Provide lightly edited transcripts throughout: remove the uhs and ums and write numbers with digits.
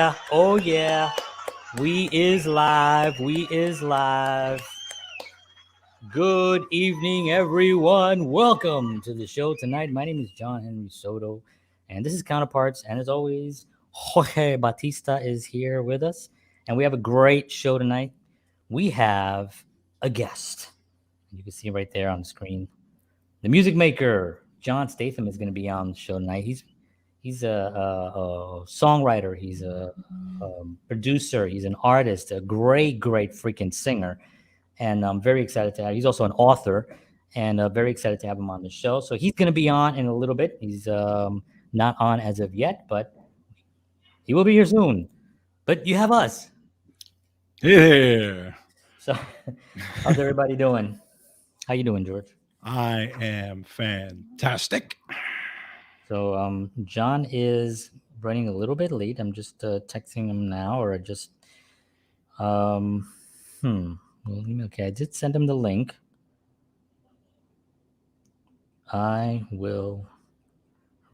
yeah. Oh, yeah. We is live. We is live. Good evening, everyone. Welcome to the show tonight. My name is John Henry Soto, and this is Counterparts. And as always, Jorge Batista is here with us, and we have a great show tonight. We have a guest. You can see right there on the screen. The music maker, Jon Statham, is going to be on the show tonight. He's a songwriter. He's a producer. He's an artist. A great freaking singer. And I'm very excited to have. He's also an author, and very excited to have him on the show. So he's going to be on in a little bit. He's not on as of yet, but he will be here soon. But you have us. Yeah. So how's everybody doing? How you doing, George? I am fantastic. So John is running a little bit late. I'm just texting him now, or just okay, I did send him the link. I will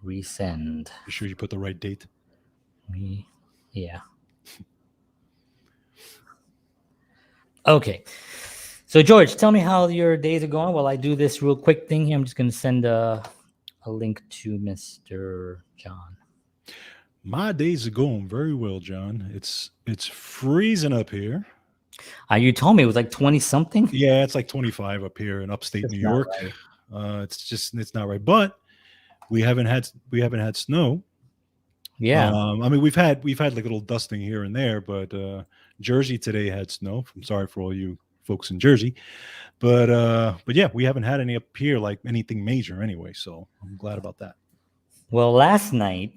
resend. You sure you put the right date? Yeah. Okay. So George, tell me how your days are going while I do this real quick thing here. I'm just going to send a link to Mr. John. My days are going very well, John. It's freezing up here. You told me it was like 20 something. Yeah, it's like 25 up here in upstate New York. Right. It's not right. But we haven't had snow. Yeah. I mean we've had like a little dusting here and there, but Jersey today had snow. I'm sorry for all you folks in Jersey, but yeah, we haven't had any up here, like anything major anyway, so I'm glad about that. Well, last night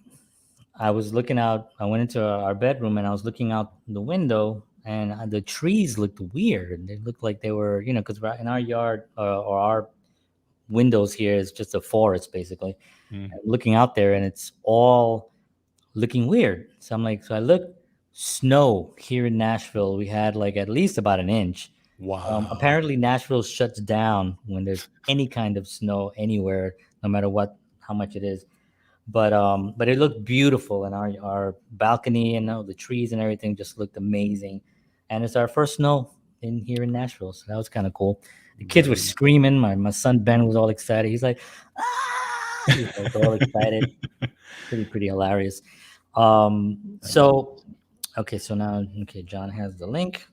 I was looking out. I went into our bedroom and I was looking out the window, and the trees looked weird. They looked like they were, because in our yard or our windows here is just a forest basically. Looking out there and it's all looking weird. So I'm like, so I looked, snow here in Nashville. We had like at least about an inch. Wow. Apparently Nashville shuts down when there's any kind of snow anywhere, no matter how much it is. But it looked beautiful, and our balcony and the trees and everything just looked amazing. And it's our first snow here in Nashville, so that was kind of cool. The kids were screaming. My son Ben was all excited. He's like, ah! He was all excited. Pretty hilarious. So now John has the link.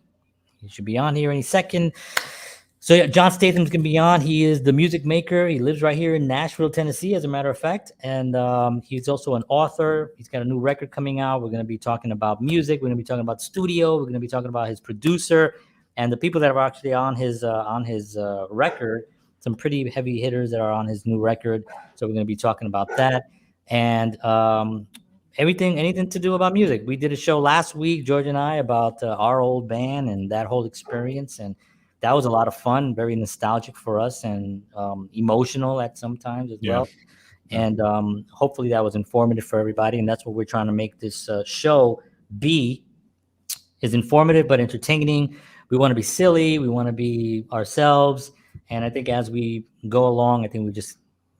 He should be on here any second. So yeah, Jon Statham's gonna be on. He is the music maker. He lives right here in Nashville, Tennessee, as a matter of fact. And he's also an author. He's got a new record coming out. We're gonna be talking about music. We're gonna be talking about studio. We're gonna be talking about his producer and the people that are actually on his record. Some pretty heavy hitters that are on his new record. So we're gonna be talking about that. And anything to do about music. We did a show last week, George and I, about our old band and that whole experience, and that was a lot of fun, very nostalgic for us, and emotional at some times as well. And hopefully that was informative for everybody, and that's what we're trying to make this show be, is informative but entertaining. We want to be silly, we want to be ourselves, and I think as we go along, I think we just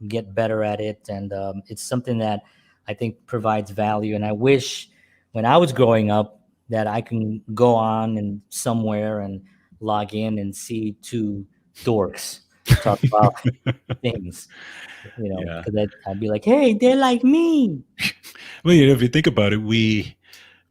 get better at it, and it's something that I think provides value. And I wish when I was growing up that I can go on and somewhere and log in and see two dorks talk about things, because I'd be like, hey, they're like me. Well, if you think about it,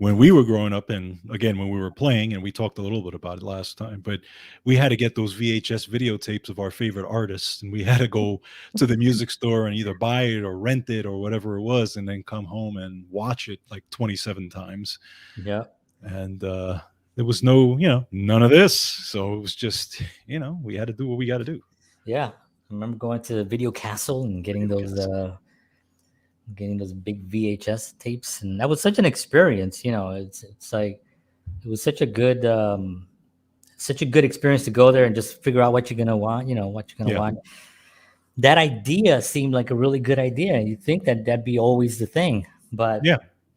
when we were growing up, and again, when we were playing, and we talked a little bit about it last time, but we had to get those VHS videotapes of our favorite artists, and we had to go to the music store and either buy it or rent it or whatever it was, and then come home and watch it like 27 times. Yeah. And there was none of this. So it was just, we had to do what we got to do. Yeah. I remember going to the Video Castle and getting those big VHS tapes, and that was such an experience. It's like it was such a good experience to go there and just figure out what you're gonna want. What you're gonna want. That idea seemed like a really good idea. You think that'd be always the thing, but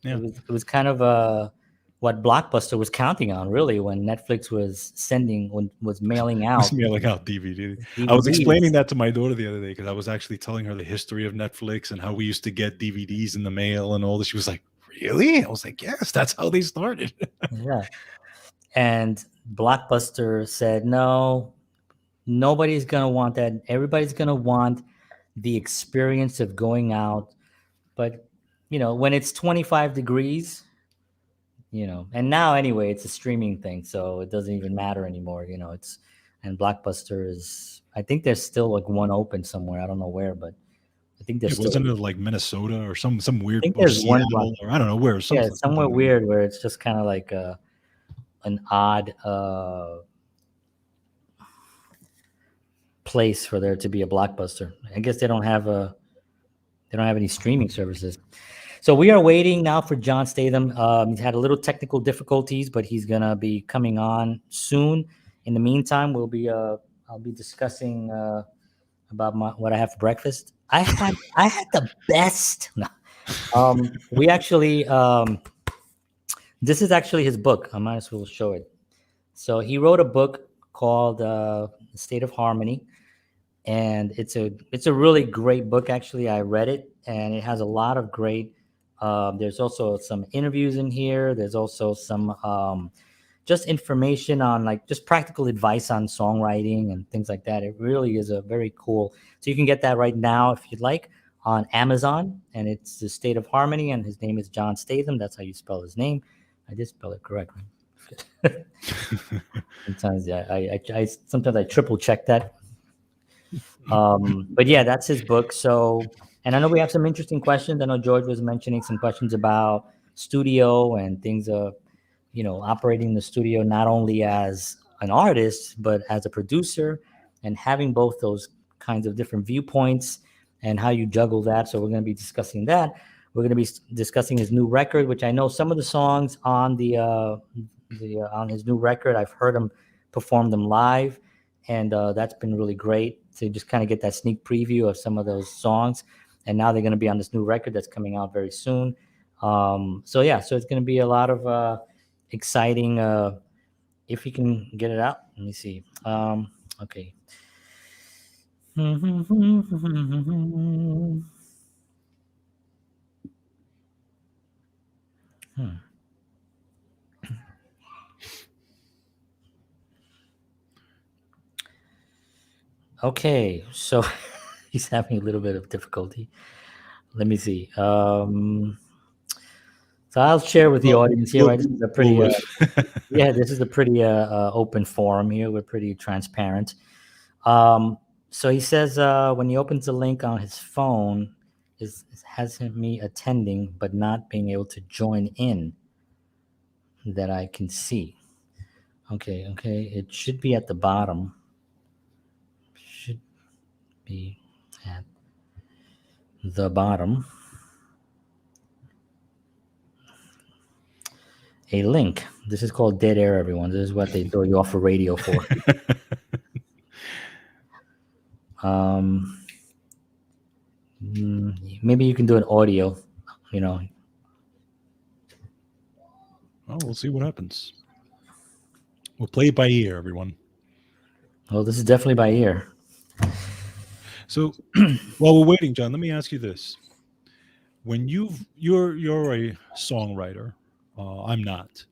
it was kind of what Blockbuster was counting on, really, when Netflix was mailing out DVD. I was explaining that to my daughter the other day, because I was actually telling her the history of Netflix and how we used to get DVDs in the mail and all this. She was like, really? I was like, yes, that's how they started. Yeah. And Blockbuster said, no, nobody's going to want that. Everybody's going to want the experience of going out. But, when it's 25 degrees, and now anyway, it's a streaming thing. So it doesn't even matter anymore. And Blockbuster is, I think there's still like one open somewhere. I don't know where, but I think Yeah, there's still, wasn't it like Minnesota or some I weird, think or there's one block. Seattle, or I don't know where, Yeah, somewhere something weird. weird where it's just kind of like an odd place for there to be a Blockbuster. I guess they don't have any streaming services. So we are waiting now for Jon Statham. He's had a little technical difficulties, but he's gonna be coming on soon. In the meantime, I'll be discussing about what I have for breakfast. I had the best. No. We actually this is actually his book. I might as well show it. So he wrote a book called State of Harmony, and it's a really great book. Actually, I read it, and it has a lot of great. There's also some interviews in here. There's also some just information on like just practical advice on songwriting and things like that. It really is a very cool. So you can get that right now if you'd like on Amazon, and it's The State of Harmony, and his name is Jon Statham. That's how you spell his name. I did spell it correctly. Sometimes, yeah, I sometimes I triple check that. But yeah, that's his book. So, and I know we have some interesting questions. I know George was mentioning some questions about studio and things operating the studio not only as an artist but as a producer, and having both those kinds of different viewpoints and how you juggle that. So we're going to be discussing that. We're going to be discussing his new record, which I know some of the songs on on his new record, I've heard him perform them live, and that's been really great to just kind of get that sneak preview of some of those songs. And now they're going to be on this new record that's coming out very soon. So yeah, so it's going to be a lot of exciting. If we can get it out, let me see. Okay. Okay, so he's having a little bit of difficulty. Let me see. So I'll share with the audience here. Right, this is a pretty, yeah, this is a pretty open forum here. We're pretty transparent. So he says when he opens the link on his phone, has me attending but not being able to join in that I can see. Okay, it should be at the bottom. Should be at the bottom. A link. This is called dead air, everyone. This is what they throw you off a radio for. Maybe you can do an audio, Well, we'll see what happens. We'll play it by ear, everyone. Well, this is definitely by ear. So while we're waiting, John, let me ask you this. When you're a songwriter, I'm not.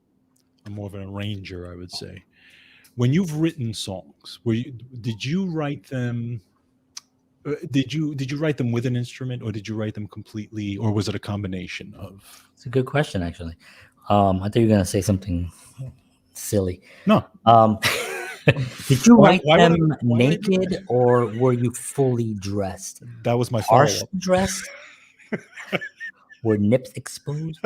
I'm more of an arranger, I would say. When you've written songs, did you write them? Did you write them with an instrument, or did you write them completely, or was it a combination of? It's a good question, actually. I thought you were going to say something silly. No. Did you write them naked, or were you fully dressed? That was my Harsh follow-up. dressed? Were nips exposed?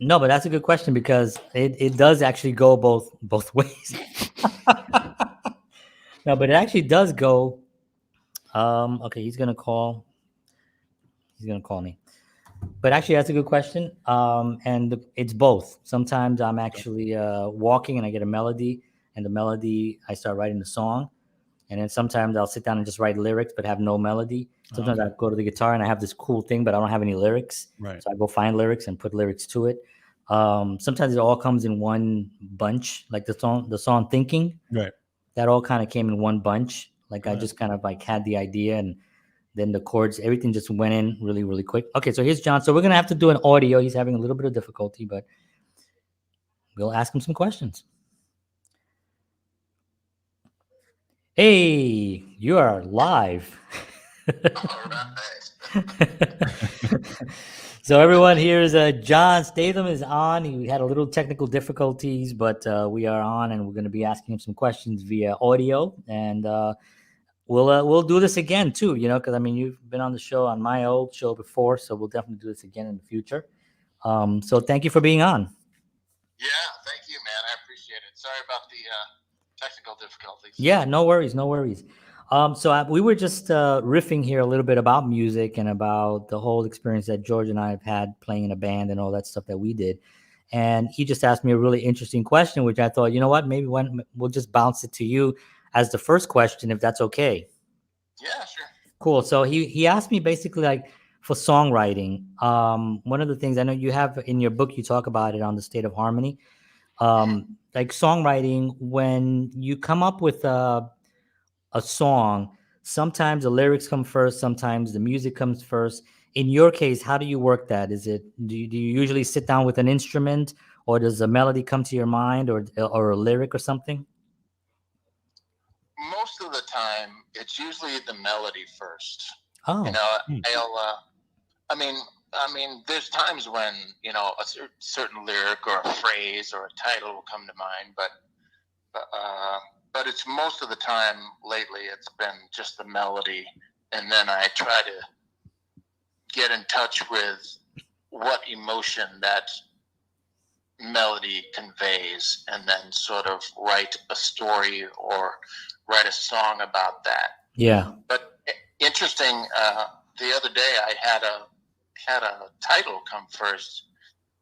No, but that's a good question because it does actually go both ways. No, but it actually does go. Okay, he's gonna call. He's gonna call me. But actually, that's a good question. And it's both. Sometimes I'm actually walking and I get a melody, and the melody I start writing the song, and then sometimes I'll sit down and just write lyrics but have no melody. Sometimes I go to the guitar and I have this cool thing, but I don't have any lyrics. Right. So I go find lyrics and put lyrics to it. Sometimes it all comes in one bunch, like the song "Thinking." Right. That all kind of came in one bunch. Like Right. I just kind of like had the idea, and Then the chords, everything just went in really, really quick. Okay, so here's John. So we're gonna have to do an audio. He's having a little bit of difficulty, but we'll ask him some questions. Hey, you are live. So everyone here is Jon Statham is on. He had a little technical difficulties, but we are on, and we're going to be asking him some questions via audio, and we'll do this again too. You know, because I mean, you've been on the show on my old show before, so we'll definitely do this again in the future. So thank you for being on. Yeah, thank you, man. I appreciate it. Sorry about the technical difficulties. Yeah, no worries, no worries. So we were just riffing here a little bit about music and about the whole experience that George and I have had playing in a band and all that stuff that we did. And he just asked me a really interesting question, which I thought, you know what, maybe we'll just bounce it to you as the first question, if that's okay. Yeah, sure. Cool. So he asked me basically like for songwriting. One of the things I know you have in your book, you talk about it on the State of Harmony. Like songwriting, when you come up with a song, sometimes the lyrics come first, sometimes the music comes first. In your case, how do you work that? Do you usually sit down with an instrument, or does a melody come to your mind, or a lyric or something? Most of the time, it's usually the melody first. Oh, you know, I mean, there's times when a certain lyric or a phrase or a title will come to mind, but it's most of the time lately it's been just the melody, and then I try to get in touch with what emotion that melody conveys, and then sort of write a story or write a song about that. Yeah. But interesting, the other day I had a title come first,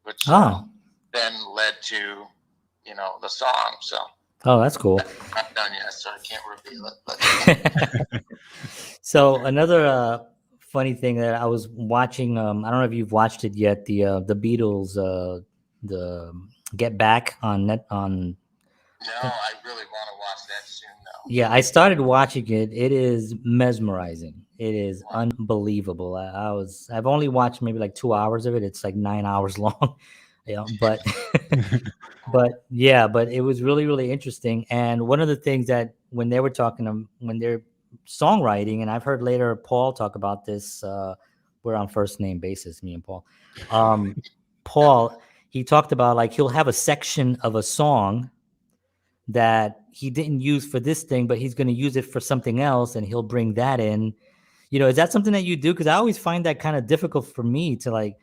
which then led to the song. So. Oh, that's cool. I'm not done yet, so I can't reveal it. But. So another funny thing that I was watching, I don't know if you've watched it yet, the Beatles, the Get Back on net on. No, I really want to watch that soon, though. Yeah, I started watching it. It is mesmerizing. It is unbelievable. I've only watched maybe like 2 hours of it. It's like 9 hours long. But but it was really, really interesting. And one of the things that when they were talking, when they're songwriting, and I've heard later Paul talk about this, we're on first name basis, me and Paul. Paul, he talked about like he'll have a section of a song that he didn't use for this thing, but he's going to use it for something else, and he'll bring that in. Is that something that you do? Because I always find that kind of difficult for me to like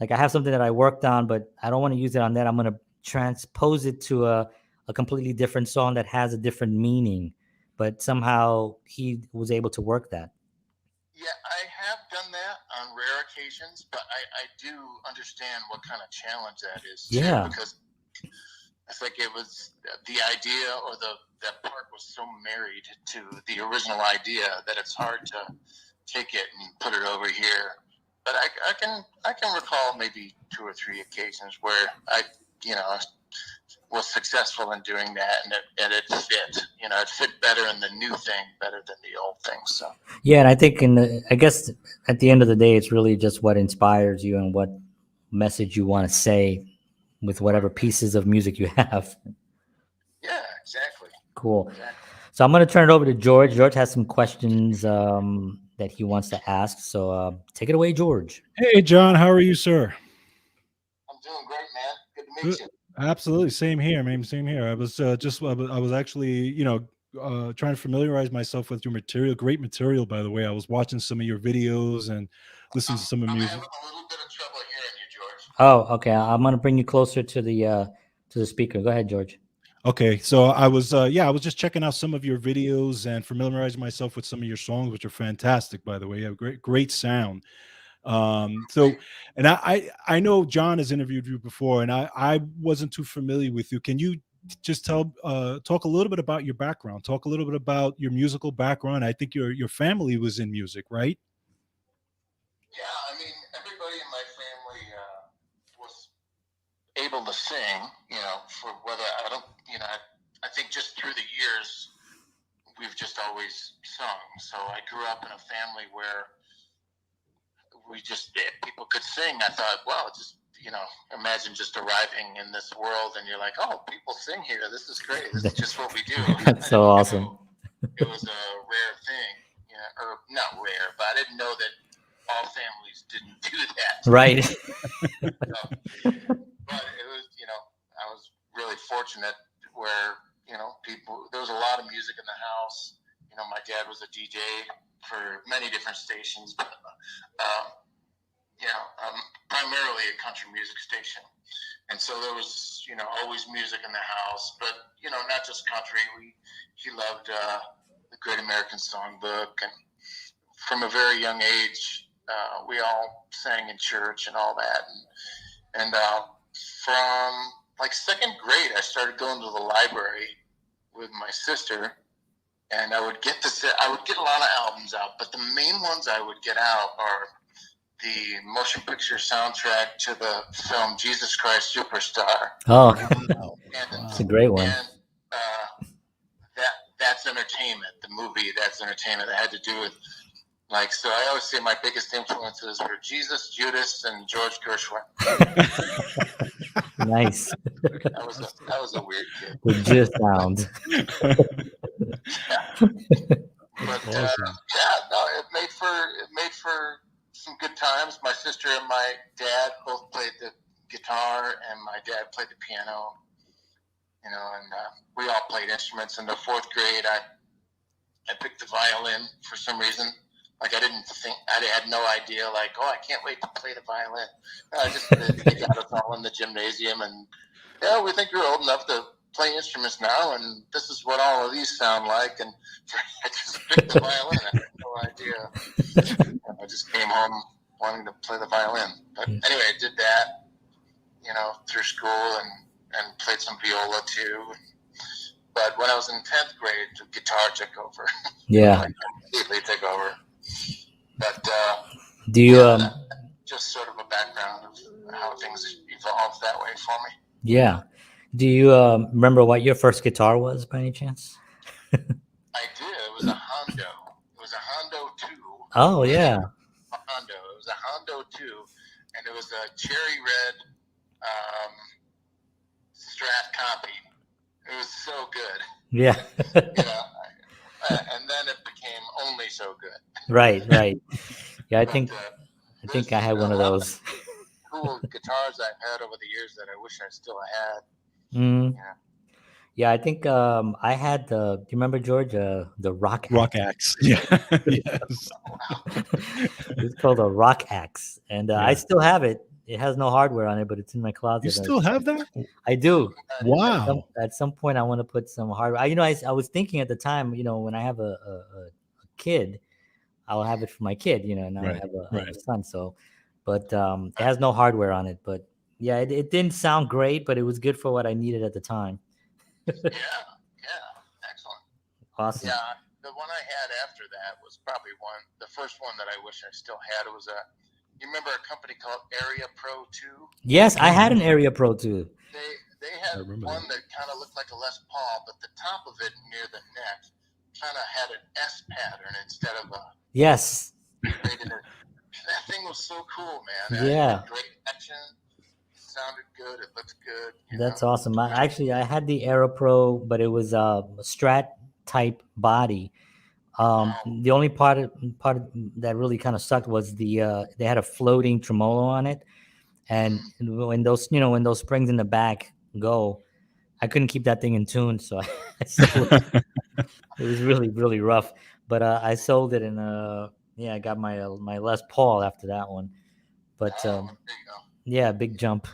I have something that I worked on, but I don't want to use it on that. I'm going to transpose it to a completely different song that has a different meaning, but somehow he was able to work that. Yeah, I have done that on rare occasions, but I do understand what kind of challenge that is too, because I think it was the idea, or that part was so married to the original idea that it's hard to take it and put it over here. But I can recall maybe 2 or 3 occasions where I was successful in doing that, and it fit. It fit better in the new thing better than the old thing. So yeah, and I think I guess at the end of the day, it's really just what inspires you and what message you want to say with whatever pieces of music you have. Yeah, exactly. Cool. Exactly. So I'm going to turn it over to George. George has some questions that he wants to ask. So take it away, George. Hey, John, how are you, sir? I'm doing great, man. Good to meet you. Absolutely, same here, man. Same here. I was I was actually, trying to familiarize myself with your material. Great material, by the way. I was watching some of your videos and listening to some of music. I'm having a little bit of trouble hearing you, George. Oh, okay. I'm gonna bring you closer to the speaker. Go ahead, George. Okay, so I was I was just checking out some of your videos and familiarizing myself with some of your songs, which are fantastic, by the way. You have great sound. So, and I know John has interviewed you before, and I wasn't too familiar with you. Can you just talk a little bit about your background? Talk a little bit about your musical background. I think your family was in music, right? Yeah, I mean, everybody in my family was able to sing. For whether I don't, I think just through the years, we've just always sung. So I grew up in a family where people could sing. I thought, well, just, imagine just arriving in this world and you're like, oh, people sing here. This is great. This is just what we do. That's so awesome. It was a rare thing, or not rare, but I didn't know that all families didn't do that. Right. But it was, I was really fortunate where, there was a lot of music in the house. My dad was a DJ for many different stations, but, primarily a country music station. And so there was, always music in the house, but, not just country. He loved the Great American Songbook. And from a very young age, we all sang in church and all that. And from like second grade, I started going to the library with my sister, and I would get a lot of albums out, but the main ones I would get out are the motion picture soundtrack to the film Jesus Christ Superstar. Oh, and that's a great one. And That's Entertainment, the movie That's Entertainment, that had to do with, so I always say my biggest influences were Jesus, Judas, and George Gershwin. Nice. That was a weird kid. The just sound. But it made for some good times. My sister and my dad both played the guitar, and my dad played the piano. And we all played instruments. In the fourth grade, I picked the violin for some reason. I had no idea, I can't wait to play the violin. They got us all in the gymnasium, and we think you're old enough to play instruments now, and this is what all of these sound like. And I just picked the violin. I had no idea. I just came home wanting to play the violin. But anyway, I did that, through school and played some viola too. But when I was in 10th grade, the guitar took over. Yeah. Completely took over. But do you just sort of a background of how things evolved that way for me. Yeah. Do you remember what your first guitar was by any chance? I do. It was a Hondo. It was a Hondo 2. Oh, yeah. A Hondo. It was a Hondo 2, and it was a cherry red Strat copy. It was so good. Yeah. And then it became only so good. Right. Yeah, I think I had one of those. Cool guitars I've had over the years that I wish I still had. Mm. Yeah, I think I had do you remember, George, the rock axe? Yeah. Yes. It's called a rock axe, and I still have it. It has no hardware on it, but it's in my closet. You still have that? I do. Wow. At some point, I want to put some hardware. I was thinking at the time, when I have a kid, I'll have it for my kid. Now I have a son. So, but it has no hardware on it. But yeah, it didn't sound great, but it was good for what I needed at the time. Yeah, excellent. Awesome. Yeah, the one I had after that was probably the first one that I wish I still had. It was you remember a company called Area Pro 2? Yes, I had an Area Pro 2. They had one that kind of looked like a Les Paul, but the top of it near the neck kind of had an S pattern instead of a. Yes. That thing was so cool, man. Yeah. Great action. Sounded good. It looked good. That's awesome. I had the Aero Pro, but it was a Strat type body. The only part that really kind of sucked was they had a floating tremolo on it, and when those springs in the back go, I couldn't keep that thing in tune, so it was really, really rough. But I sold it, and I got my Les Paul after that one. But there you go. Yeah, big jump.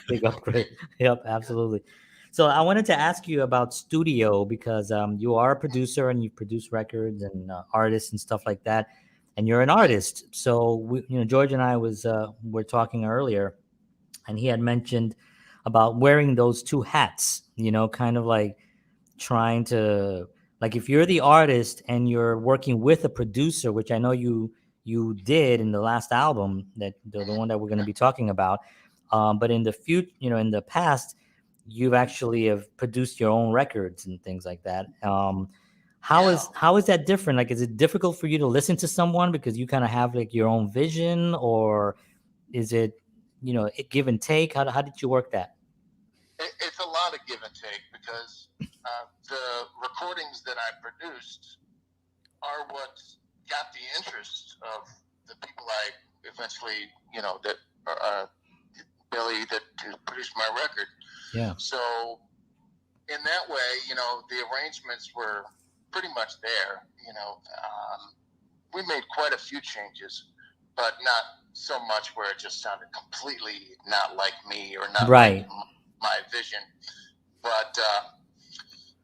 Big upgrade. Yep, absolutely. So I wanted to ask you about studio, because you are a producer and you produce records and artists and stuff like that, and you're an artist. So George and I were talking earlier, and he had mentioned about wearing those two hats. Kind of like trying to, like, if you're the artist and you're working with a producer, which I know you did in the last album, that the one that we're going to be talking about, but in the future, in the past, you've actually have produced your own records and things like that. How is that different? Like, is it difficult for you to listen to someone because you kind of have like your own vision, or is it, give and take? How did you work that? It's a lot of give and take because the recordings that I produced are what got the interest of the people I eventually, that Billy that produced my record. Yeah. So in that way, the arrangements were pretty much there. We made quite a few changes, but not so much where it just sounded completely not like me or not right. like my vision. But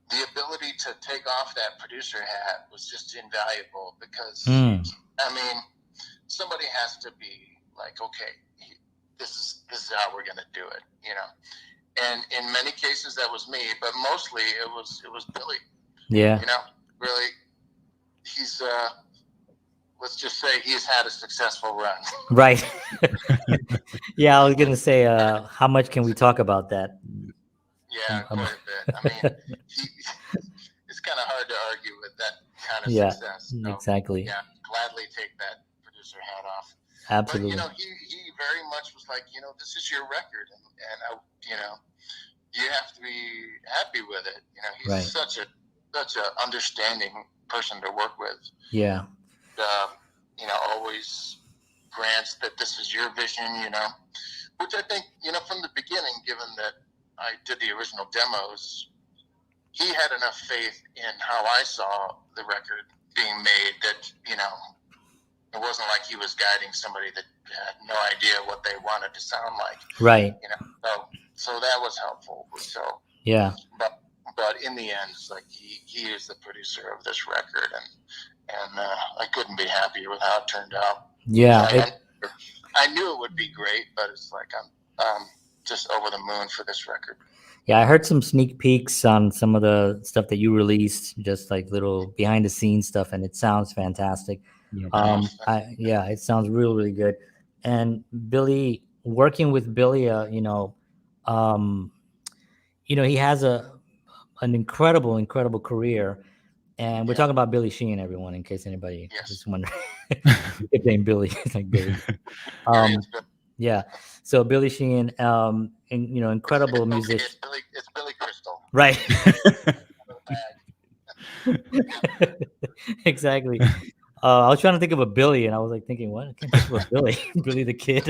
the ability to take off that producer hat was just invaluable because, I mean, somebody has to be like, okay, this is how we're going to do it, And in many cases that was me, but mostly it was Billy. Yeah. Really, he's let's just say he's had a successful run. Right. Yeah, I was gonna say, how much can we talk about that? Yeah, quite a bit. I mean, it's kind of hard to argue with that kind of success. So, exactly. Yeah, gladly take that producer hat off. Absolutely. But he very much was like, this is your record, and you have to be happy with it. He's right. such a understanding person to work with. Yeah. Always grants that this is your vision, which I think, from the beginning, given that I did the original demos, he had enough faith in how I saw the record being made that, it wasn't like he was guiding somebody that had no idea what they wanted to sound like. Right. So that was helpful. So yeah. But in the end, it's like he is the producer of this record, and I couldn't be happier with how it turned out. Yeah. I knew it would be great, but it's like I'm just over the moon for this record. Yeah, I heard some sneak peeks on some of the stuff that you released, just like little behind the scenes stuff, and it sounds fantastic. Yeah. It sounds really, really good. And Billy, working with Billy, he has an incredible career. And we're talking about Billy Sheehan, everyone, in case anybody is wondering. His name Billy. It's like Billy. Yeah. So Billy Sheehan, incredible musician. It's Billy Crystal. Right. Exactly. I was trying to think of a Billy, and I was like thinking, what? I can't think of a Billy. Billy the Kid.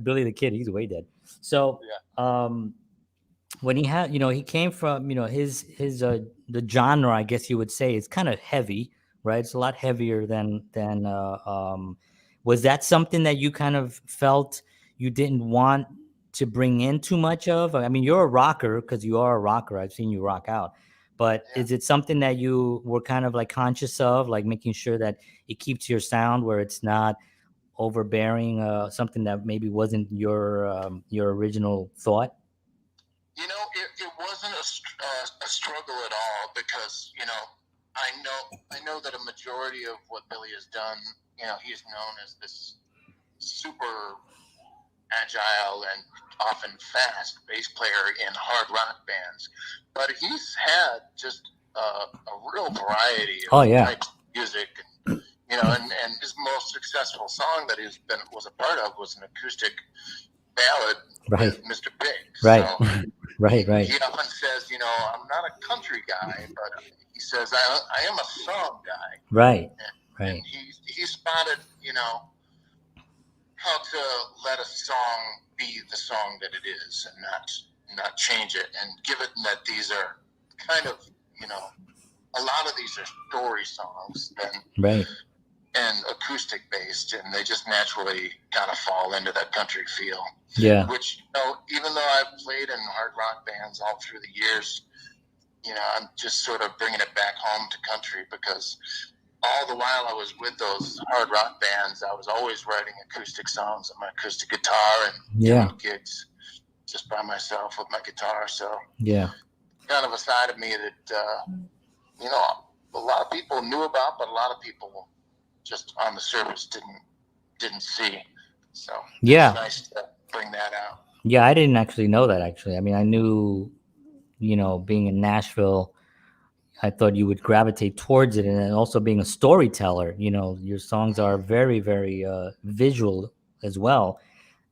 Billy the Kid. He's way dead. So, when he had, he came from, his the genre, I guess you would say, is kind of heavy, right? It's a lot heavier than was that something that you kind of felt you didn't want to bring in too much of? I mean, you're a rocker because you are a rocker. I've seen you rock out. But is it something that you were kind of like conscious of, like making sure that it keeps your sound where it's not overbearing, something that maybe wasn't your original thought? It wasn't a struggle at all because, I know that a majority of what Billy has done, he's known as this super agile and often fast bass player in hard rock bands, but he's had just a real variety of types of music, and and his most successful song that he was a part of was an acoustic ballad with Mr. Big. Right. So right. He often says, I'm not a country guy, but he says I am a song guy. Right. And he spotted, how to let a song be the song that it is and not change it, and given that these are kind of, a lot of these are story songs and acoustic based, and they just naturally kind of fall into that country feel. Yeah. Which, even though I've played in hard rock bands all through the years, I'm just sort of bringing it back home to country because all the while I was with those hard rock bands, I was always writing acoustic songs on my acoustic guitar and doing gigs just by myself with my guitar. So kind of a side of me that, a lot of people knew about, but a lot of people just on the surface didn't see. So it's nice to bring that out. Yeah, I didn't actually know that, actually. I mean, I knew being in Nashville, I thought you would gravitate towards it. And then also being a storyteller, your songs are very, very visual as well.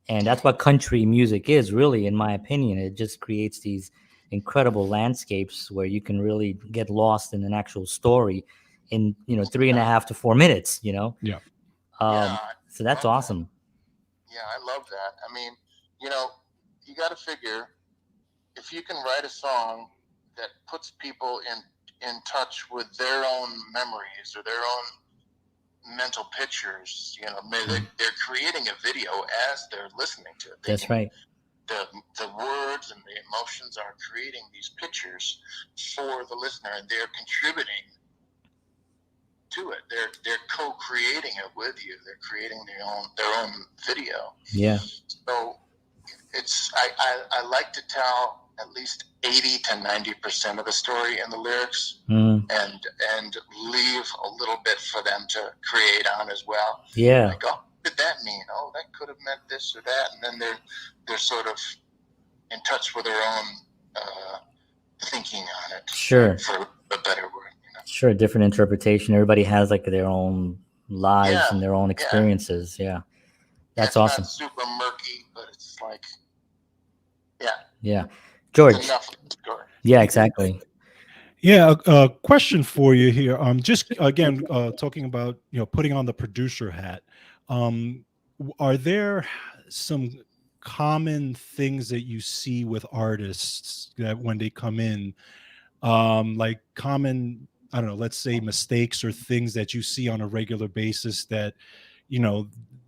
And that's what country music is, really, in my opinion. It just creates these incredible landscapes where you can really get lost in an actual story in 3.5 to 4 minutes. Yeah. So that's awesome. Yeah, I love that. I mean, you got to figure, if you can write a song that puts people in touch with their own memories or their own mental pictures, they're creating a video as they're listening to it. That's right. The words and the emotions are creating these pictures for the listener, and they're contributing to it. They're co-creating it with you. They're creating their own video. Yeah. So I like to tell at least 80 to 90% of the story in the lyrics, and leave a little bit for them to create on as well. Yeah. Like, oh, what did that mean? Oh, that could have meant this or that, and then they're sort of in touch with their own thinking on it. Sure. For a better word. Sure, different interpretation. Everybody has like their own lives and their own experiences. Yeah. That's awesome. It's not super murky, but it's like, yeah. George. Enough of the story. Yeah, exactly. Yeah, a question for you here. Just again, talking about putting on the producer hat. Are there some common things that you see with artists that when they come in, like common, I don't know, let's say mistakes or things that you see on a regular basis that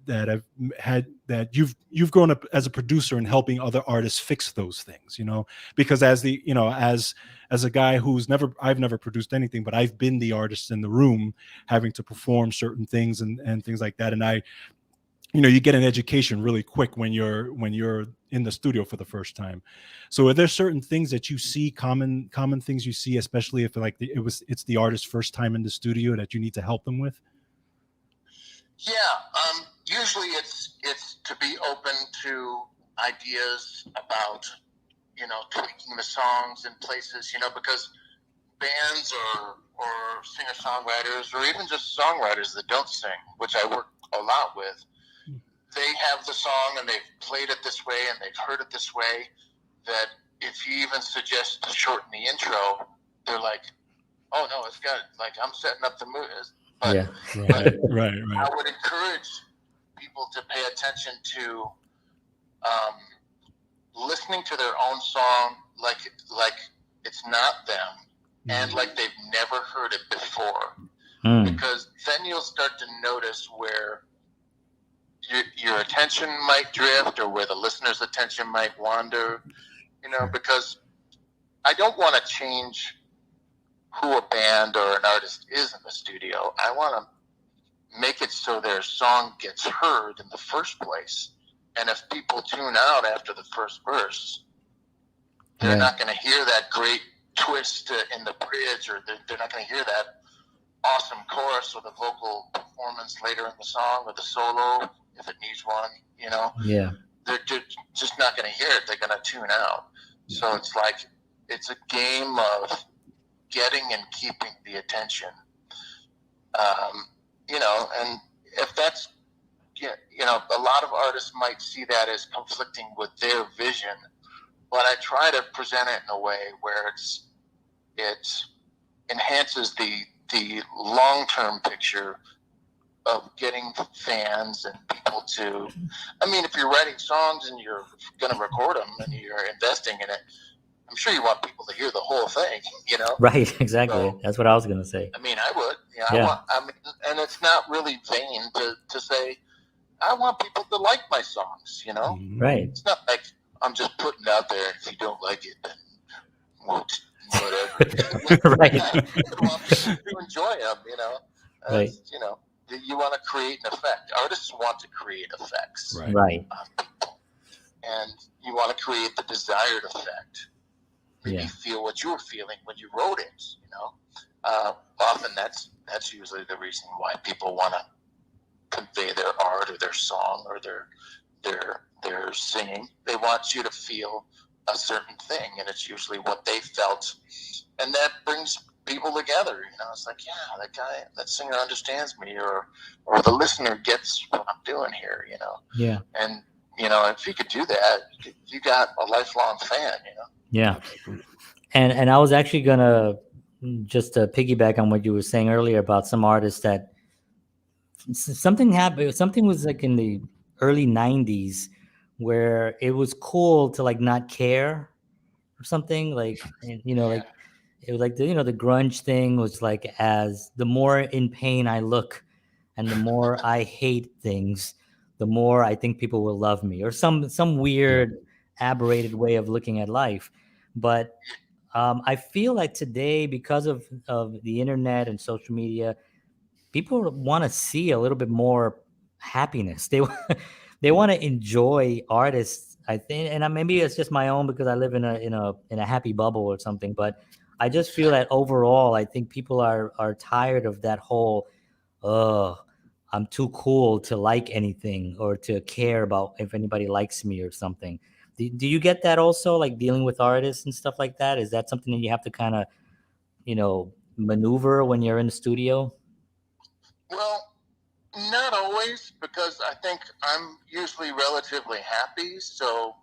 that have had, that you've grown up as a producer and helping other artists fix those things, because as the as a guy I've never produced anything, but I've been the artist in the room having to perform certain things and things like that, and you get an education really quick when you're in the studio for the first time. So are there certain things that you see, common things you see, especially if it's the artist's first time in the studio, that you need to help them with? Yeah, usually it's to be open to ideas about, tweaking the songs in places, because bands or singer-songwriters, or even just songwriters that don't sing, which I work a lot with, they have the song and they've played it this way and they've heard it this way, that if you even suggest to shorten the intro, they're like, oh no, it's got, like, I'm setting up the mood. But, yeah. Right. I would encourage people to pay attention to listening to their own song like it's not them, and like they've never heard it before. Because then you'll start to notice where your attention might drift, or where the listener's attention might wander, because I don't want to change who a band or an artist is in the studio. I want to make it so their song gets heard in the first place. And if people tune out after the first verse, they're not going to hear that great twist in the bridge, or they're not going to hear that awesome chorus or the vocal performance later in the song, or the solo, if it needs one, Yeah. They're just not going to hear it. They're going to tune out. Yeah. So it's like, it's a game of getting and keeping the attention. And if that's, a lot of artists might see that as conflicting with their vision, but I try to present it in a way where it enhances the long-term picture of getting fans and people to, if you're writing songs and you're going to record them and you're investing in it, I'm sure you want people to hear the whole thing, Right, exactly. So, that's what I was going to say. I would. And it's not really vain to say, I want people to like my songs, Right. It's not like I'm just putting it out there. If you don't like it, then whatever. Right. You want people to enjoy them, Right. You want to create an effect. Artists want to create effects. Right. And you want to create the desired effect. Maybe feel what you were feeling when you wrote it, Often that's usually the reason why people want to convey their art or their song or their singing. They want you to feel a certain thing, and it's usually what they felt, and that brings people together. It's like, yeah, that singer understands me, or the listener gets what I'm doing here. Yeah. And if you could do that, you got a lifelong fan. Yeah. And I was actually gonna just piggyback on what you were saying earlier about some artists that something happened. Something was like in the early '90s where it was cool to like not care or something, like, like it was like the grunge thing was like, as the more in pain I look and the more I hate things, the more I think people will love me, or some weird aberrated way of looking at life. But I feel like today, because of the internet and social media, people want to see a little bit more happiness. They want to enjoy artists, I think, and maybe it's just my own because I live in a happy bubble or something. But I just feel that overall, I think people are tired of that whole, I'm too cool to like anything or to care about if anybody likes me or something. Do you get that also, like dealing with artists and stuff like that? Is that something that you have to kind of, maneuver when you're in the studio? Well, not always, because I think I'm usually relatively happy, so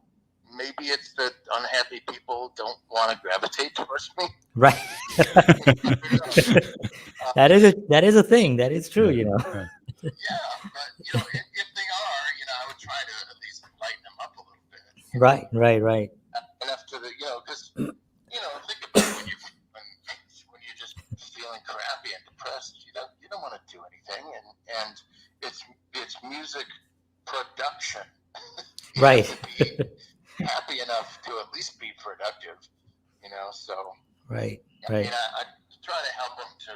maybe it's that unhappy people don't want to gravitate towards me. Right. That is a thing. That is true, Yeah, but if they are, I would try to at least lighten them up a little bit. Right. Enough to because think about when you're just feeling crappy and depressed, you don't want to do anything, and it's music production. Right. To be happy enough to at least be productive, so. Right. I try to help them to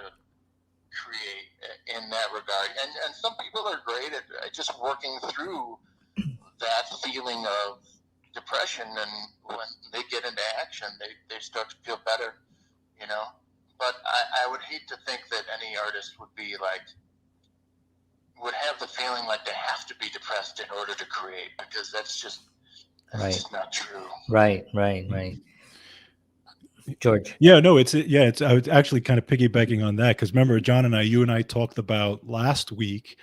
create in that regard. And some people are great at just working through that feeling of depression, and when they get into action, they start to feel better, But I would hate to think that any artist would have the feeling like they have to be depressed in order to create, because that's just not true. Right. George. Yeah, no, I was actually kind of piggybacking on that, because remember, you and I talked about last week,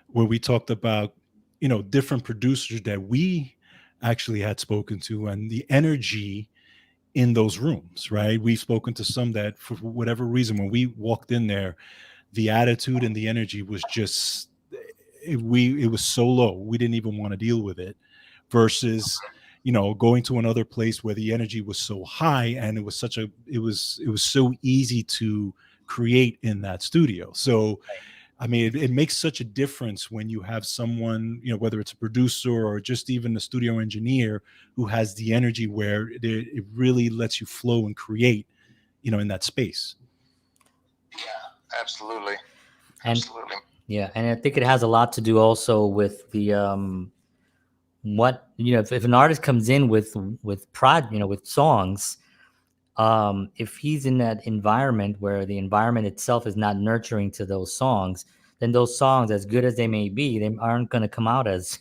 where we talked about, different producers that we actually had spoken to, and the energy in those rooms, right? We've spoken to some that, for whatever reason, when we walked in there, the attitude and the energy was just, it was so low, we didn't even want to deal with it, versus going to another place where the energy was so high, and it was so easy to create in that studio. So I mean, it makes such a difference when you have someone, whether it's a producer or just even a studio engineer, who has the energy where it really lets you flow and create, in that space. Yeah, absolutely. Yeah, and I think it has a lot to do also with the what if an artist comes in with with songs, if he's in that environment where the environment itself is not nurturing to those songs, then those songs, as good as they may be, they aren't going to come out as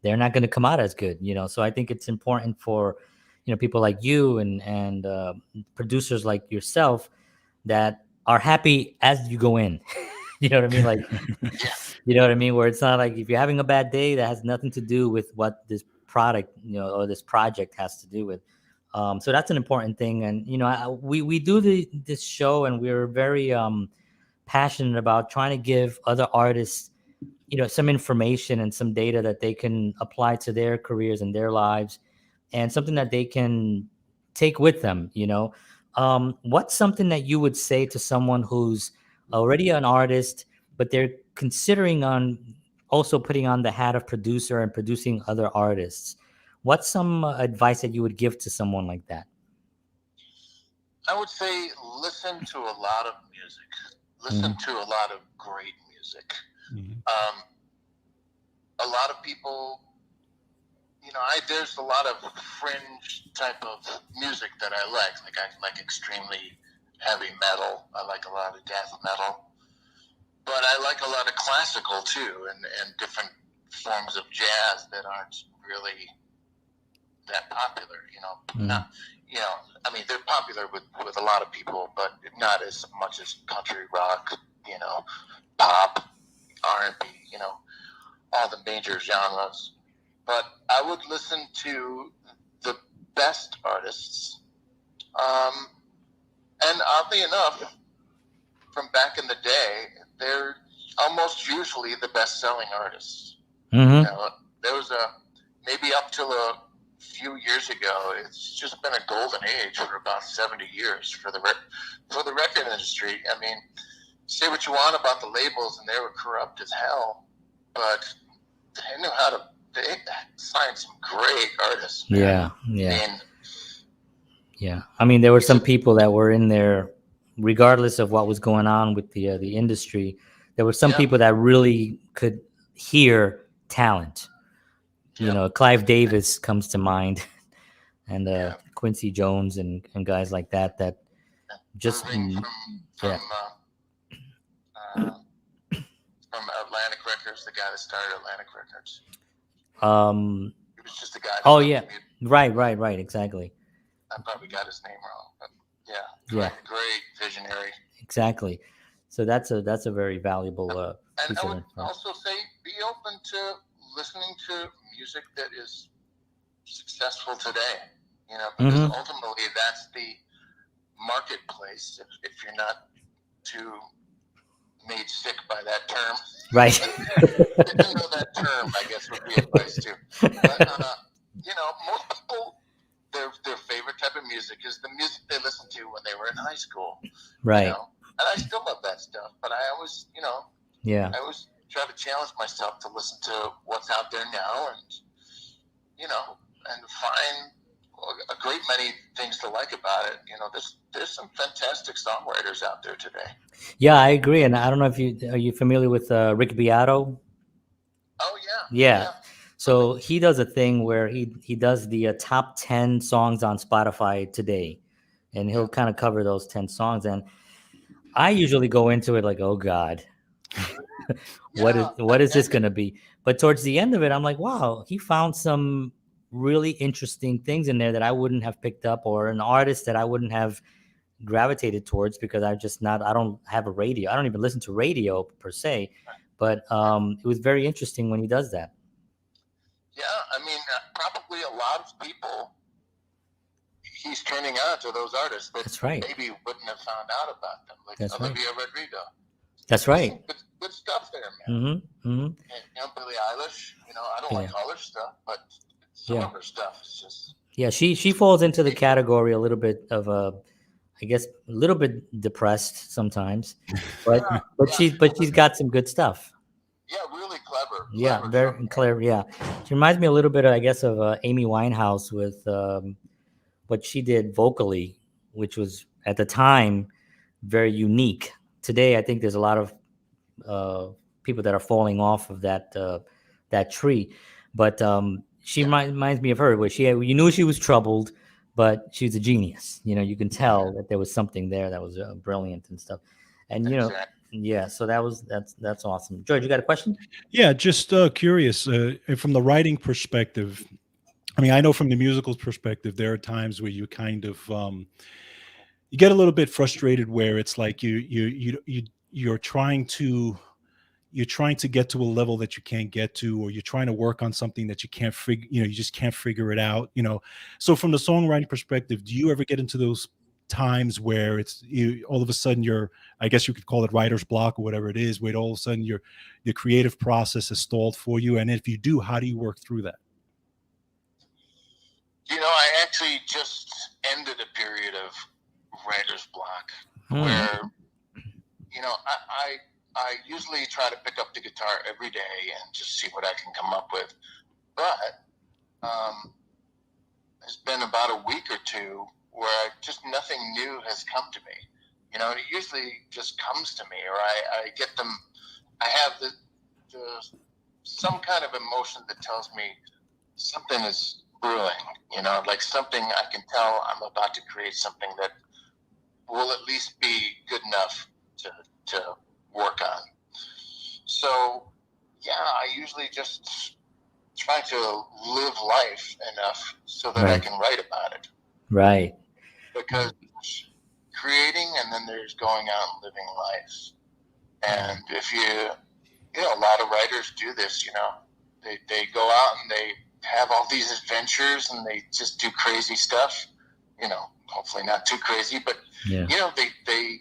they're not going to come out as good. So I think it's important for people like you and producers like yourself that are happy as you go in. You know what I mean? Like, you know what I mean? Where it's not like, if you're having a bad day, that has nothing to do with what this product, or this project has to do with. So that's an important thing. And, we do this show, and we're very passionate about trying to give other artists, some information and some data that they can apply to their careers and their lives, and something that they can take with them. What's something that you would say to someone who's already an artist, but they're considering on also putting on the hat of producer and producing other artists? What's some advice that you would give to someone like that? I would say listen to a lot of music. Listen to a lot of great music. A lot of people, there's a lot of fringe type of music that I like. I like extremely heavy metal. I like a lot of death metal. But I like a lot of classical too, and different forms of jazz that aren't really that popular. Not, I mean, they're popular with a lot of people, but not as much as country, rock, pop, R&B, all the major genres. But I would listen to the best artists. And oddly enough, from back in the day, they're almost usually the best-selling artists. Mm-hmm. There was maybe up till a few years ago, it's just been a golden age for about 70 years for the record industry. I mean, say what you want about the labels, and they were corrupt as hell, but they knew how to. They signed some great artists, man. Yeah. I mean, there were some people that were in there, regardless of what was going on with the industry. There were some people that really could hear talent. Clive Davis comes to mind, and Quincy Jones and guys like that just from Atlantic Records, the guy that started Atlantic Records. He was just a guy. Oh yeah, right, exactly. I probably got his name wrong, but great visionary. Exactly. So that's a very valuable and I would also say be open to listening to music that is successful today. Because ultimately that's the marketplace. If you're not too made sick by that term, right? Didn't know that term, I guess would be advice too. But most people, their favorite type of music is the music they listened to when they were in high school. Right. And I still love that stuff, but I always, I always try to challenge myself to listen to what's out there now, and find a great many things to like about it. There's some fantastic songwriters out there today. Yeah, I agree, and I don't know if are you familiar with Rick Beato? Oh yeah. So he does a thing where he does the top 10 songs on Spotify today, and he'll kind of cover those 10 songs. And I usually go into it like, oh God, what is this going to be? But towards the end of it, I'm like, wow, he found some really interesting things in there that I wouldn't have picked up, or an artist that I wouldn't have gravitated towards, because I don't have a radio. I don't even listen to radio per se, but it was very interesting when he does that. Yeah, I mean, probably a lot of people he's turning on to those artists that maybe wouldn't have found out about them, like Olivia Rodrigo. That's right. Good stuff there, man. And, Billie Eilish. I don't like all her stuff, but some of her stuff is just. Yeah, she falls into the category a little bit of I guess a little bit depressed sometimes, but she's got some good stuff. Yeah, really clever. Yeah, very clever. Yeah, she reminds me a little bit, I guess, of Amy Winehouse with what she did vocally, which was at the time very unique. Today, I think there's a lot of people that are falling off of that tree, but she reminds me of her, where you knew she was troubled, but she's a genius. You can tell that there was something there that was brilliant and stuff, and so that's awesome. George, you got a question? Yeah, just curious from the writing perspective. I mean, I know from the musicals perspective, there are times where you kind of you get a little bit frustrated, where it's like you're trying to get to a level that you can't get to, or you're trying to work on something that you can't figure, you just can't figure it out. So from the songwriting perspective, do you ever get into those times where it's all of a sudden I guess you could call it writer's block or whatever it is, where all of a sudden your creative process is stalled for you? And if you do, how do you work through that? I actually just ended a period of writer's block where, I usually try to pick up the guitar every day and just see what I can come up with. But it's been about a week or two where nothing new has come to me. It usually just comes to me, or I get them. I have some kind of emotion that tells me something is brewing, like something I can tell I'm about to create something that will at least be good enough to work on. So, yeah, I usually just trying to live life enough so that I can write about it. Right. Because creating, and then there's going out and living life. And if you know, a lot of writers do this, you know, they go out and they have all these adventures and they just do crazy stuff, you know, hopefully not too crazy, but, you know, they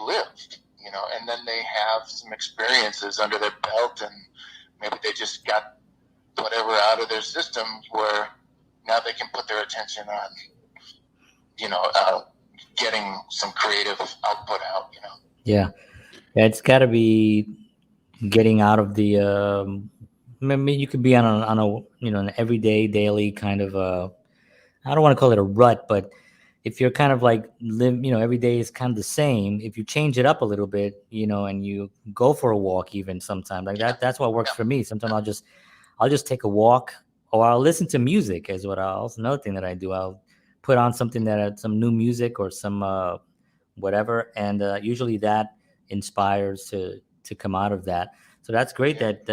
live, you know, and then they have some experiences under their belt, and maybe they just got whatever out of their system where now they can put their attention on, you know, getting some creative output out, you know. Yeah, it's got to be getting out of the. I mean, you could be on a you know, an everyday, daily kind of I don't want to call it a rut, but if you're kind of like you know, every day is kind of the same. If you change it up a little bit, you know, and you go for a walk, even sometimes like that's what works for me. Sometimes I'll just take a walk, or I'll listen to music. Is what another thing that I do. I'll put on something some new music or some whatever, and usually that inspires to come out of that. So that's great that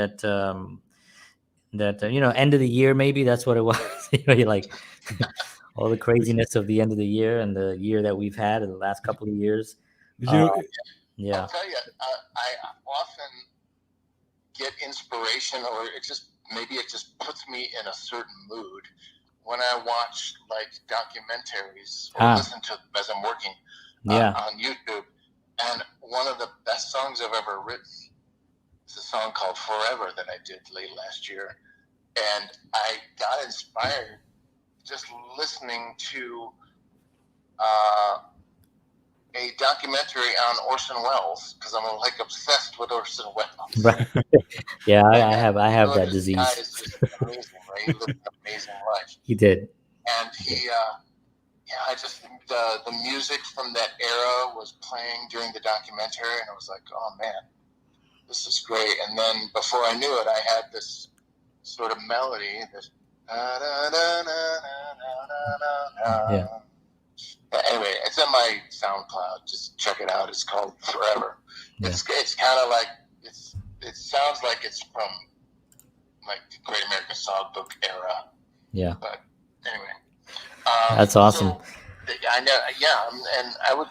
you know, end of the year, maybe that's what it was. You know, you're like all the craziness of the end of the year and the year that we've had in the last couple of years. You know, I'll tell you, I often get inspiration, or it just puts me in a certain mood when I watch like documentaries or listen to them as I'm working on YouTube. And one of the best songs I've ever written is a song called Forever that I did late last year. And I got inspired just listening to a documentary on Orson Welles, because I'm like obsessed with Orson Welles. Right. Yeah, I have that this disease. guy is just amazing, right? He lived an amazing life. He did. And he, I just, the music from that era was playing during the documentary, and I was like, oh man, this is great. And then before I knew it, I had this sort of melody, this. Anyway, it's in my SoundCloud. Just check it out. It's called Forever. Yeah. It's kind of like it sounds like it's from like the Great American Songbook era. Yeah. But anyway, that's awesome. So, I know. Yeah, and I would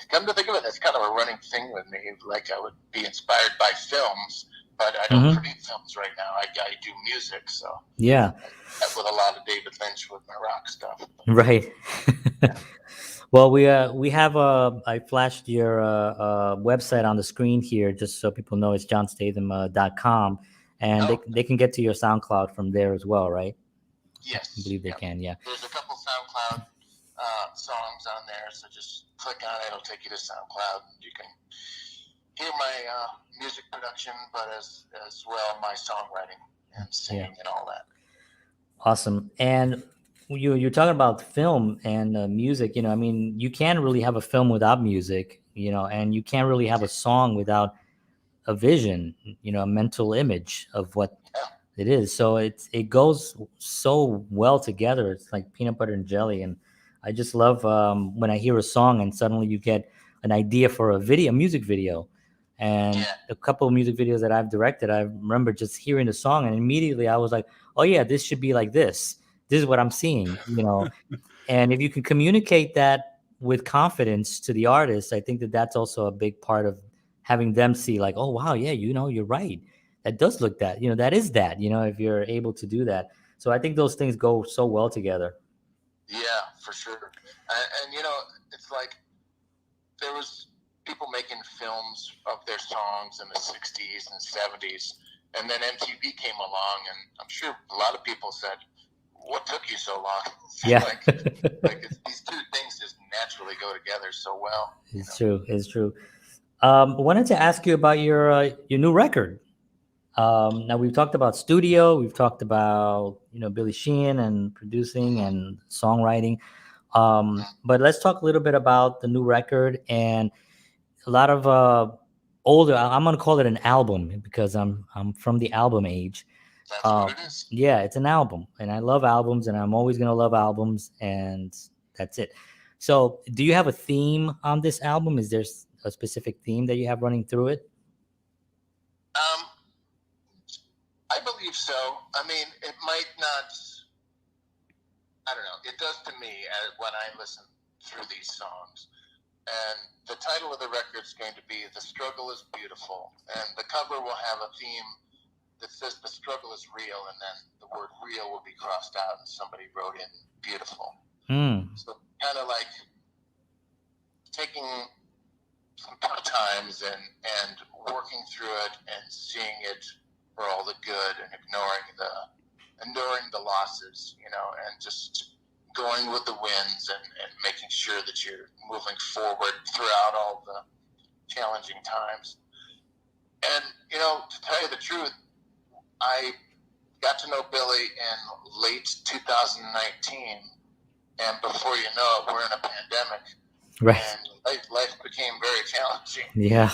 come to think of it, that's kind of a running thing with me. Like I would be inspired by films, but I don't produce films right now. I do music, so yeah. With a lot of David Lynch with my rock stuff. Right. Well, we have I flashed your website on the screen here just so people know. It's jonstatham.com, and they can get to your SoundCloud from there as well, right? Yes. I believe they can, yeah. There's a couple SoundCloud songs on there, so just click on it. It'll take you to SoundCloud. You can hear my music production, but as well my songwriting and singing and all that. Awesome. And you're talking about film and music. You know, I mean, you can't really have a film without music. You know, and you can't really have a song without a vision. You know, a mental image of what it is. So it goes so well together. It's like peanut butter and jelly. And I just love when I hear a song and suddenly you get an idea for a music video. And a couple of music videos that I've directed, I remember just hearing the song and immediately I was like, oh yeah, this should be like this. This is what I'm seeing, you know. And if you can communicate that with confidence to the artist, I think that's also a big part of having them see like, oh wow, yeah, you know, you're right. That does look that, you know, that is that, you know, if you're able to do that. So I think those things go so well together. Yeah, for sure. And you know, it's like there was people making films of their songs in the 60s and 70s, and then MTV came along, and I'm sure a lot of people said, what took you so long? Yeah. like these two things just naturally go together so well. It's true. I wanted to ask you about your new record. Now we've talked about studio, we've talked about, you know, Billy Sheehan and producing and songwriting. But let's talk a little bit about the new record and a lot of older. I'm gonna call it an album because I'm from the album age. That's what it is. Yeah, it's an album, and I love albums, and I'm always gonna love albums, and that's it. So, do you have a theme on this album? Is there a specific theme that you have running through it? I believe So, I mean, it might not, I don't know, it does to me when I listen through these songs. And the title of the record is going to be The Struggle is Beautiful. And the cover will have a theme that says the struggle is real, and then the word real will be crossed out, and somebody wrote in beautiful. So kind of like taking some tough times and working through it and seeing it for all the good and enduring the losses, you know, and just going with the winds and making sure that you're moving forward throughout all the challenging times. And, you know, to tell you the truth, I got to know Billy in late 2019, and before you know it, we're in a pandemic. Right. And life became very challenging. Yeah.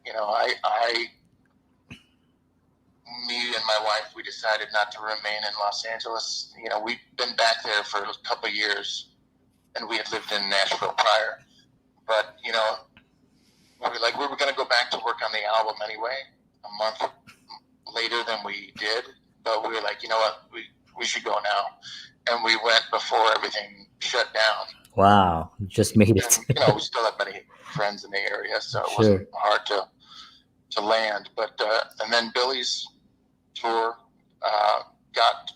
You know, me and my wife, we decided not to remain in Los Angeles. You know, we'd been back there for a couple of years, and we had lived in Nashville prior. But, you know, we were going to go back to work on the album anyway, a month later than we did. But we were like, you know what, we should go now. And we went before everything shut down. Wow, just made it. And, you know, we still have many friends in the area, so it wasn't hard to land. But and then Billy's tour got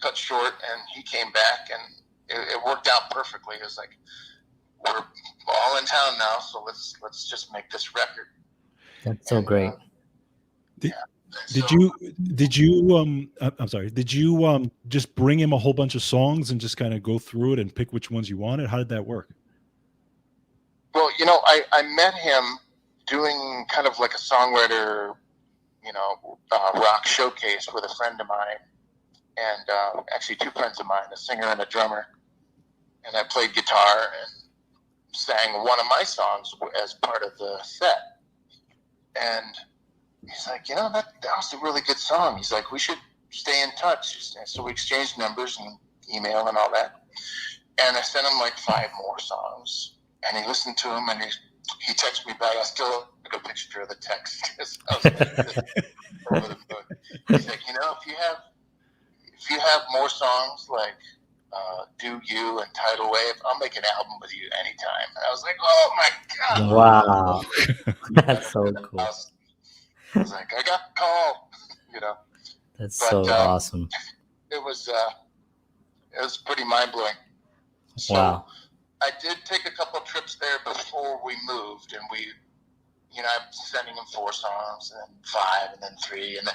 cut short, and he came back, and it worked out perfectly. It was like, we're all in town now, so let's just make this record. That's so great. Did you I'm sorry, did you just bring him a whole bunch of songs and just kind of go through it and pick which ones you wanted? How did that work? Well, you know, I met him doing kind of like a songwriter, you know, rock showcase with a friend of mine, and actually two friends of mine, a singer and a drummer. And I played guitar and sang one of my songs as part of the set. And he's like, you know, that was a really good song. He's like, we should stay in touch. And so we exchanged numbers and email and all that. And I sent him like 5 more songs. And he listened to them, and he texted me back. I still took a picture of the text. I was over the moon. He's like, you know, if you have more songs like Do You and Tidal Wave, I'll make an album with you anytime. And I was like, oh my God. Wow. That's so cool. I was like, I got the call, you know. That's so awesome. It was pretty mind-blowing. So wow. I did take a couple of trips there before we moved, and I'm sending him 4 songs, and then 5, and then 3, and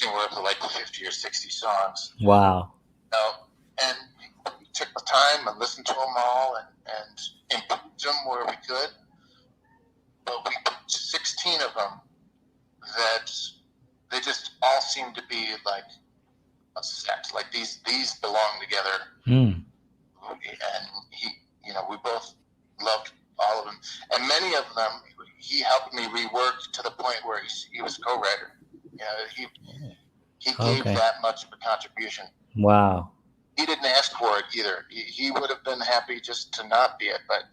we're up to like 50 or 60 songs. Wow. And we took the time and listened to them all and improved them where we could. But we put 16 of them that they just all seem to be like a set. Like these belong together. And we both loved all of them. And many of them, he helped me rework to the point where he was co-writer. You know, he gave that much of a contribution. Wow. He didn't ask for it either. He would have been happy just to not be it, but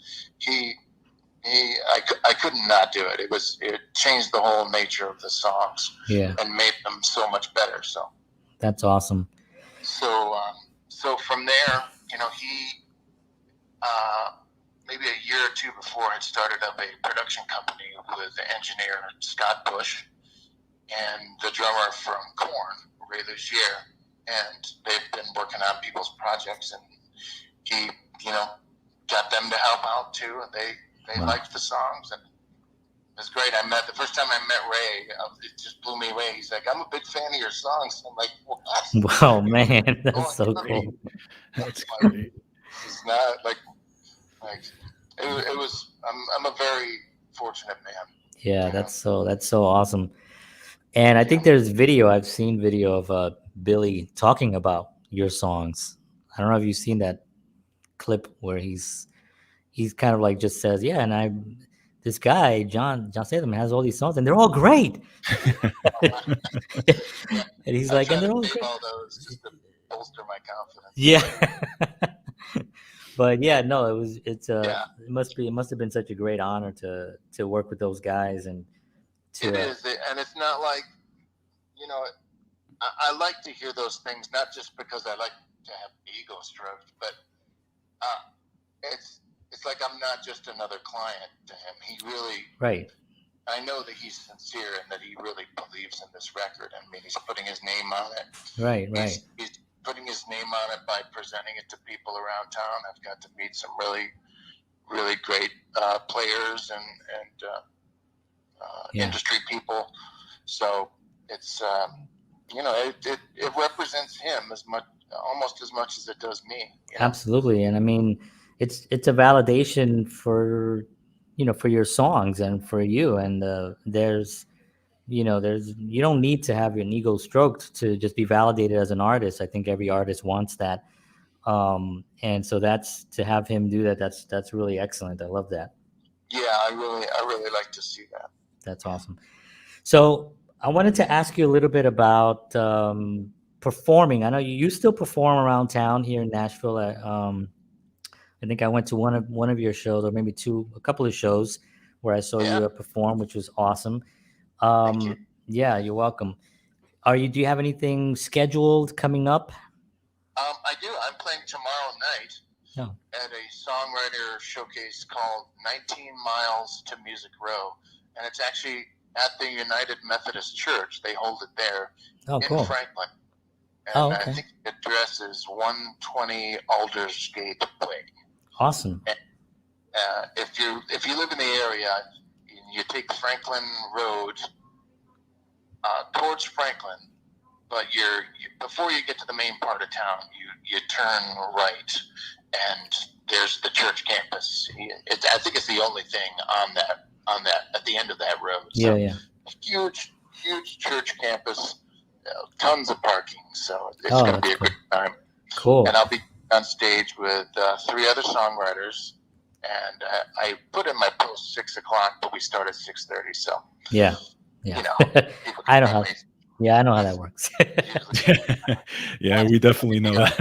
I couldn't not do it. It changed the whole nature of the songs, and made them so much better. So that's awesome. So from there, you know, he maybe a year or 2 before had started up a production company with the engineer Scott Bush and the drummer from Korn, Ray Luzier, and they've been working on people's projects, and he, you know, got them to help out too, and they liked the songs, and it was great. The first time I met Ray, it just blew me away. He's like, I'm a big fan of your songs. I'm like, what? Wow, man, that's so cool. That's great. It's not like it was. I'm a very fortunate man. Yeah, that's so awesome. And I think there's video. I've seen video of Billy talking about your songs. I don't know if you've seen that clip where he's kind of like just says, yeah, and this guy Jon Statham has all these songs and they're all great. And he's like, and they're all great. All those just to bolster my confidence. Yeah. But yeah, no, it must have been such a great honor to work with those guys, and it is, and it's not like you know, I like to hear those things, not just because I like to have ego stroked, but it's like I'm not just another client to him. He really, right. I know that he's sincere and that he really believes in this record. I mean, he's putting his name on it. Right. He's putting his name on it by presenting it to people around town. I've got to meet some really, really great players and industry people. So it's it represents him almost as much as it does me. You know? Absolutely, and I mean, it's a validation for for your songs and for you. And there's you don't need to have your ego stroked to just be validated as an artist. I think every artist wants that, and so that's to have him do that. That's really excellent. I love that. Yeah, I really like to see that. That's awesome. So I wanted to ask you a little bit about performing. I know you still perform around town here in Nashville. I think I went to one of your shows, or maybe a couple of shows where I saw you perform, which was awesome. Thank you. Yeah, you're welcome. Do you have anything scheduled coming up? I do. I'm playing tomorrow night at a songwriter showcase called 19 Miles to Music Row. And it's actually at the United Methodist Church. They hold it there in Franklin. And okay. I think the address is 120 Aldersgate Way. Awesome. And, if you live in the area, you take Franklin Road towards Franklin, but before you get to the main part of town, you turn right, and there's the church campus. I think it's the only thing on that at the end of that road. So, huge church campus, tons of parking. So it's going to be a great time. Cool. And I'll be on stage with 3 other songwriters. And I put in my post 6:00, but we start at 6:30. So yeah. You know, I know how. Yeah, I know how that works. Yeah, we definitely know that.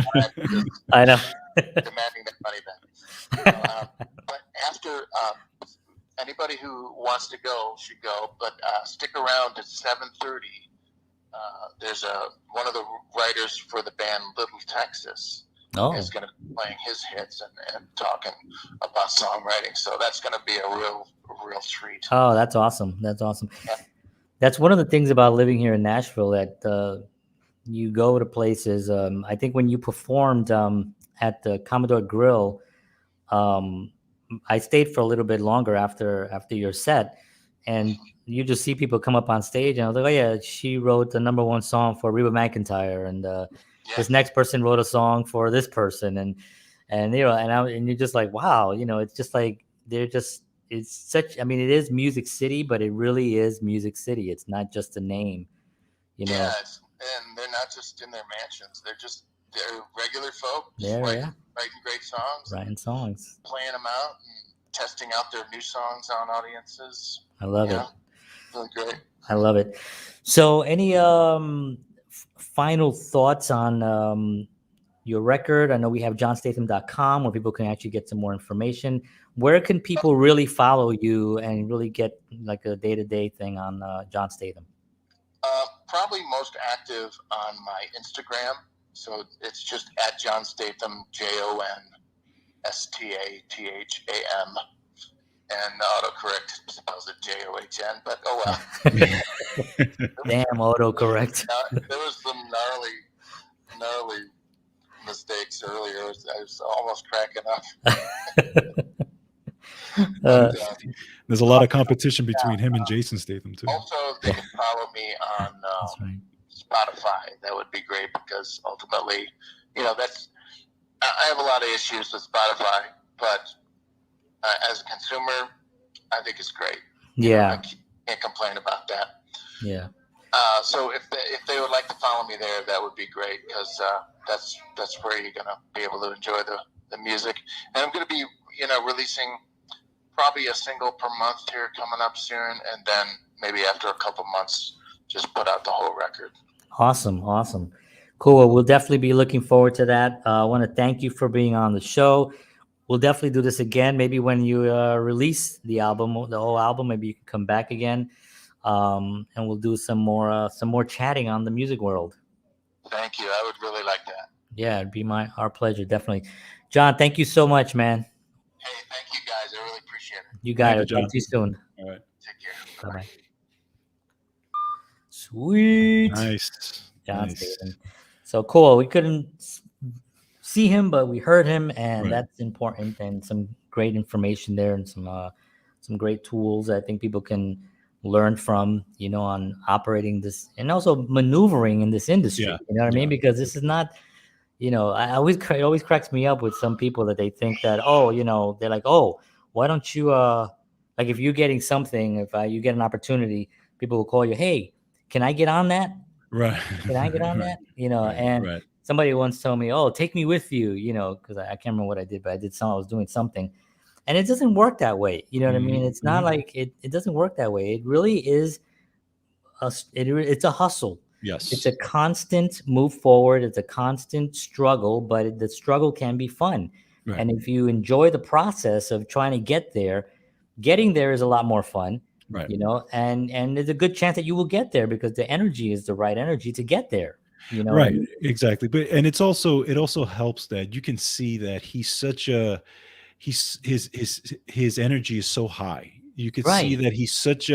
I know. Demanding that money back. But after anybody who wants to go should go. But stick around at 7:30. There's one of the writers for the band Little Texas. Is going to be playing his hits and talking about songwriting. So that's going to be a real treat. Oh, that's awesome. That's awesome. Yeah. That's one of the things about living here in Nashville, that you go to places. I think when you performed at the Commodore Grill, I stayed for a little bit longer after your set, and you just see people come up on stage, and I was like, oh yeah, she wrote the #1 song for Reba McEntire, and this next person wrote a song for this person, and you're just like, wow, it's just like it's such. I mean, it is Music City, but it really is Music City. It's not just a name, Yeah, and they're not just in their mansions. They're regular folk, writing great songs, playing them out, and testing out their new songs on audiences. I love it. Really great. I love it. So, any final thoughts on your record? I know we have jonstatham.com where people can actually get some more information. Where can people really follow you and really get like a day-to-day thing on Jon Statham? Probably most active on my Instagram. So it's just at Jon Statham, JonStatham. And autocorrect spells it JOHN, but oh well. Damn autocorrect. There was some gnarly mistakes earlier. I was almost cracking up. There's a lot of competition between him and Jason Statham too. Also, they can follow me on Spotify. That would be great because ultimately, I have a lot of issues with Spotify, but as a consumer, I think it's great. Yeah, I can't complain about that. Yeah. So if they would like to follow me there, that would be great because that's where you're gonna be able to enjoy the music. And I'm gonna be releasing probably a single per month here coming up soon, and then maybe after a couple months, just put out the whole record. Awesome. Cool. Well, we'll definitely be looking forward to that. I want to thank you for being on the show. We'll definitely do this again. Maybe when you release the album, the whole album, maybe you can come back again. and we'll do some more chatting on the music world. Thank you. I would really like that. Yeah, it'd be our pleasure, definitely. Jon, thank you so much, man. Hey, thank you guys. I really appreciate it. You got Thank it. you, Talk Jon. to you soon. All right. Take care. Bye bye. Sweet. Nice. Jon Nice. Statham. So cool. We couldn't see him, but we heard him, and Right. that's important. And some great information there, and some great tools I think people can learn from, on operating this and also maneuvering in this industry. Yeah. You know what I mean? Yeah. Because this is not, it always cracks me up with some people that they think that, they're like, oh, why don't you, like if you're getting something, if you get an opportunity, people will call you, hey, can I get on that? Right. Can I get on Right. that? Right. And Right. somebody once told me, oh, take me with you, because I can't remember what I did, but I was doing something. And it doesn't work that way. You know what I mean? It's not like it doesn't work that way. It really is it's a hustle. Yes. It's a constant move forward. It's a constant struggle, but the struggle can be fun. Right. And if you enjoy the process of trying to get there, getting there is a lot more fun. Right. And there's a good chance that you will get there because the energy is the right energy to get there. Right. Exactly. But and it also helps that you can see that his energy is so high. You could see that he's such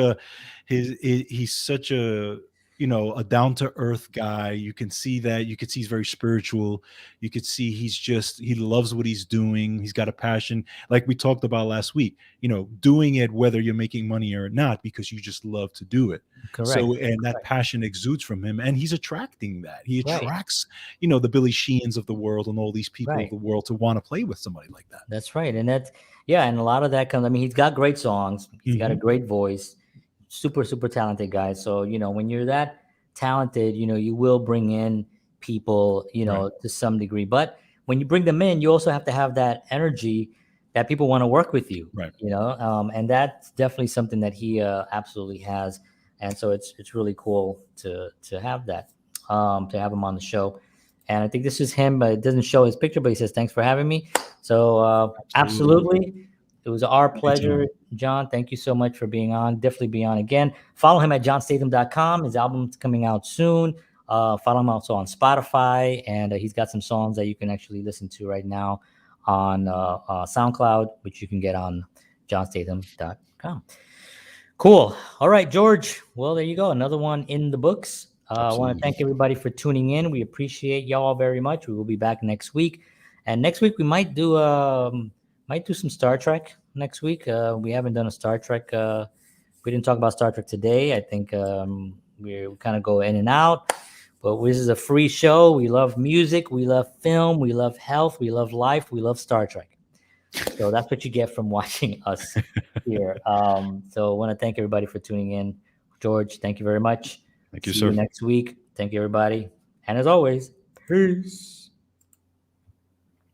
a a down to earth guy. You can see he's very spiritual. You could see he loves what he's doing. He's got a passion, like we talked about last week, doing it whether you're making money or not because you just love to do it. Correct. So, and that passion exudes from him, and he's attracting that. He attracts, the Billy Sheehan's of the world and all these people of the world to want to play with somebody like that. That's right. And and a lot of that comes, he's got great songs. He's got a great voice, super, super talented guy. So, when you're that talented, you will bring in people, to some degree. But when you bring them in, you also have to have that energy that people want to work with you, right? And that's definitely something that he absolutely has. And so it's really cool to have that, to have him on the show. And I think this is him, but it doesn't show his picture, but he says, thanks for having me. So absolutely. It was our pleasure, Jon. Thank you so much for being on. Definitely be on again. Follow him at jonstatham.com. His album's coming out soon. Follow him also on Spotify. And he's got some songs that you can actually listen to right now on SoundCloud, which you can get on jonstatham.com. Cool. All right, George. Well, there you go. Another one in the books. I want to thank everybody for tuning in. We appreciate y'all very much. We will be back next week. And next week we might do some Star Trek next week. We haven't done a Star Trek. We didn't talk about Star Trek today. I think we kind of go in and out. But this is a free show. We love music. We love film. We love health. We love life. We love Star Trek. So that's what you get from watching us here. So I want to thank everybody for tuning in. George, thank you very much. Thank you, See sir. you next week. Thank you, everybody. And as always, peace.